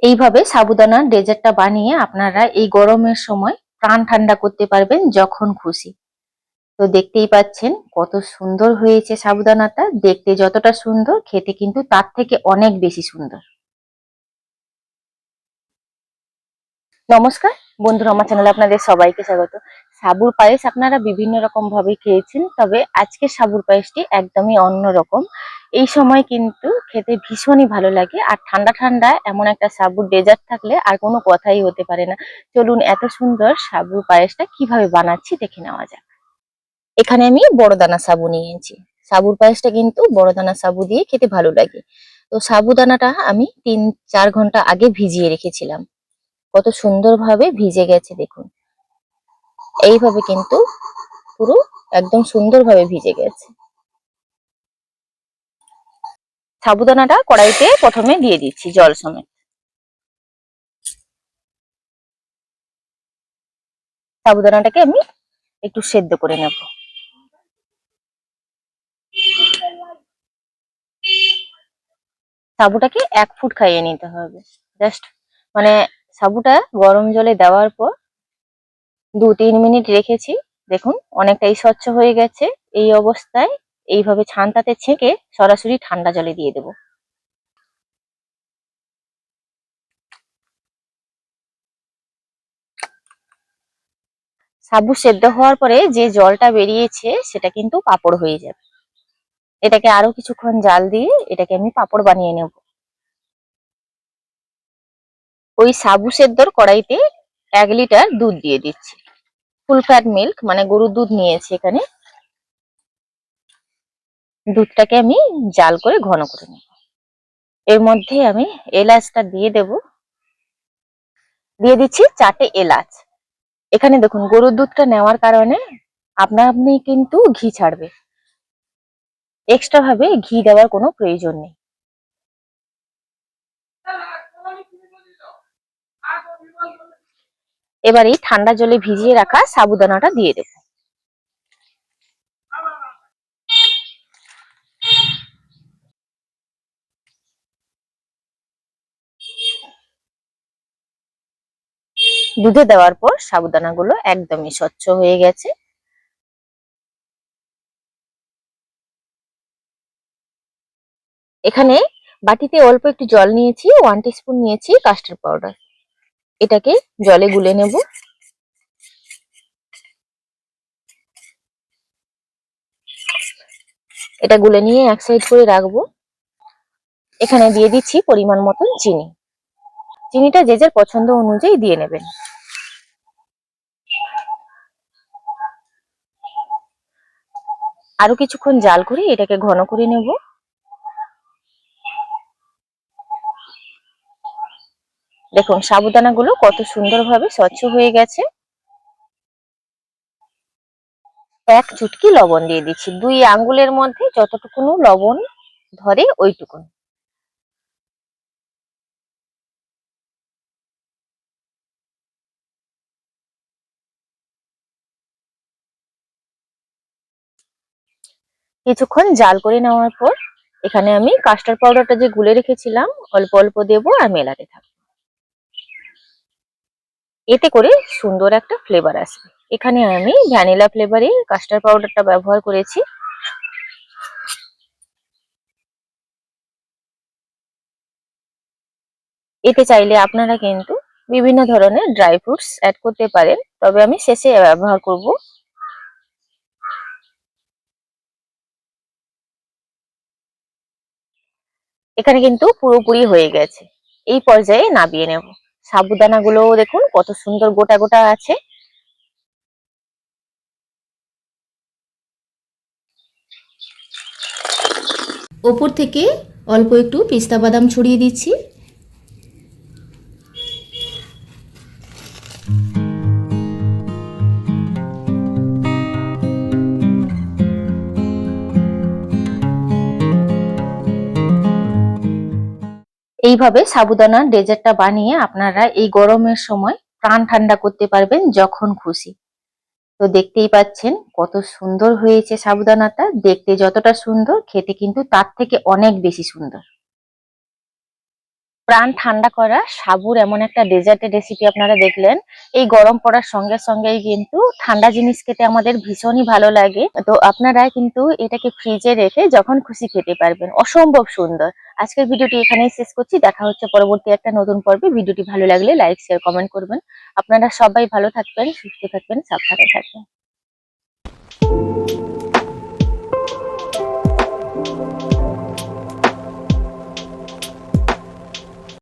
এইভাবে সাবুদানার ডেজার্টটা বানিয়ে আপনারা এই গরমের সময় প্রাণ ঠান্ডা করতে পারবেন যখন খুশি। তো দেখতেই পাচ্ছেন কত সুন্দর হয়েছে সাবুদানাটা। দেখতে যতটা সুন্দর, খেতে কিন্তু তার থেকে অনেক বেশি সুন্দর। নমস্কার বন্ধুরা, আমার চ্যানেলে আপনাদের সবাইকে স্বাগত। সাবুর পায়েস আপনারা বিভিন্ন রকম ভাবে খেয়েছেন, তবে আজকে সাবুর পায়েসটি একদমই অন্যরকম। এই সময় কিন্তু খেতে ভীষণই ভালো লাগে, আর ঠান্ডা ঠান্ডা এমন একটা সাবুর ডেজার্ট থাকলে আর কোনো কথাই হতে পারে না। চলুন এত সুন্দর সাবুর পায়েসটা কিভাবে বানাচ্ছি দেখে নেওয়া যাক। এখানে আমি বড় দানা সাবু নিয়েছি। সাবুর পায়েসটা কিন্তু বড় দানা সাবু দিয়ে খেতে ভালো লাগে। তো সাবুদানাটা আমি ৩-৪ ঘন্টা আগে ভিজিয়ে রেখেছিলাম। কত সুন্দরভাবে ভিজে গেছে দেখুন। এইভাবে কিন্তু পুরো একদম সুন্দরভাবে ভিজে গেছে। সাবুদানাটা কড়াইতে প্রথমে দিয়ে দিচ্ছি জল সমেত। সাবুদানাটাকে আমি একটু সেদ্ধ করে নেব। সাবুটাকে ১ ফুট খাইয়ে নিতে হবে। জাস্ট মানে সাবুটা গরম জলে দেওয়ার পর ২-৩ মিনিট রেখেছি। দেখুন অনেকটাই স্বচ্ছ হয়ে গেছে। এই অবস্থায় এইভাবে ছানটাতে ছেঁকে সরাসরি ঠান্ডা জলে দিয়ে দেব। সাবু সেদ্ধ হওয়ার পরে যে জলটা বেরিয়েছে সেটা কিন্তু পাঁপড় হয়ে যাবে। এটাকে আরো কিছুক্ষণ জাল দিয়ে এটাকে আমি পাঁপড় বানিয়ে নেব। ওই সাবু সেদ্ধর কড়াইতে ১ লিটার দুধ দিয়ে দিচ্ছি। ফুল ফ্যাট মিল্ক মানে গরুর দুধ নিয়েছি এখানে। দুধটাকে আমি জাল করে ঘন করে নেব। এর মধ্যে আমি এলাচটা দিয়ে দেব। দিয়ে দিচ্ছি ৪টে এলাচ। এখানে দেখুন গরুর দুধটা নেওয়ার কারণে আপনি কিন্তু ঘি ছাড়বে। এক্সট্রা ভাবে ঘি দেওয়ার কোনো প্রয়োজন নেই। এবার এই ঠান্ডা জলে ভিজিয়ে রাখা সাবুদানাটা দিয়ে দেব। দুধে দেওয়ার পর সাবুদানাগুলো একদমই স্বচ্ছ হয়ে গেছে। এখানে বাটিতে অল্প একটু জল নিয়েছি, 1 টিস্পুন নিয়েছি কাস্টার্ড পাউডার। এটাকে জলে গুলে নেব। এটা গুলে নিয়ে এক সাইড করে রাখবো। এখানে দিয়ে দিচ্ছি পরিমাণ মতন চিনি। চিনিটা যে যার পছন্দ অনুযায়ী দিয়ে নেবেন। আরো কিছুক্ষণ জাল করে এটাকে ঘন করে নেব। দেখুন সাবুদানাগুলো কত সুন্দরভাবে স্বচ্ছ হয়ে গেছে। ১ চুটকি লবণ দিয়ে দিচ্ছি। ২ আঙ্গুলের মধ্যে যতটুকু লবণ ধরে ওইটুকু। কিছুক্ষণ জাল করে নেওয়ার পর এখানে আমি কাস্টার্ড পাউডারটা যে গুলে রেখেছিলাম অল্প অল্প দেব আর মেলাতে থাকবো। এতে করে সুন্দর একটা ফ্লেভার আসবে। এখানে আমি ভ্যানিলা ফ্লেভারে কাস্টার্ড পাউডারটা ব্যবহার করেছি। এতে চাইলে আপনারা কিন্তু বিভিন্ন ধরনের ড্রাই ফ্রুটস অ্যাড করতে পারেন, তবে আমি শেষে ব্যবহার করব। এখানে কিন্তু পুরোপুরি হয়ে গেছে। এই পর্যায়ে নামিয়ে নেব। সাবুদানাগুলো দেখুন কত সুন্দর গোটা গোটা আছে। ওপর থেকে অল্প একটু পেস্তা বাদাম ছড়িয়ে দিচ্ছি। এইভাবে সাবুদানার ডেজার্টটা বানিয়ে আপনারা এই গরমের সময় প্রাণ ঠান্ডা করতে পারবেন যখন খুশি। তো দেখতেই পাচ্ছেন কত সুন্দর হয়েছে সাবুদানাটা। দেখতে যতটা সুন্দর, খেতে কিন্তু তার থেকে অনেক বেশি সুন্দর। প্রাণ ঠান্ডা করা সাবুর এমন একটা ডেজার্টের রেসিপি আপনারা দেখলেন। এই গরম পড়ার সঙ্গে সঙ্গেই কিন্তু ঠান্ডা জিনিস খেতে আমাদের ভীষণই ভালো লাগে। তো আপনারা কিন্তু এটাকে ফ্রিজে রেখে যখন খুশি খেতে পারবেন, অসম্ভব সুন্দর। আজকের ভিডিওটি এখানেই শেষ করছি, দেখা হচ্ছে পরবর্তী একটা নতুন পর্বে। ভিডিওটি ভালো লাগলে লাইক শেয়ার কমেন্ট করবেন। আপনারা সবাই ভালো থাকবেন, সুস্থ থাকবেন, সাবধানে থাকবেন।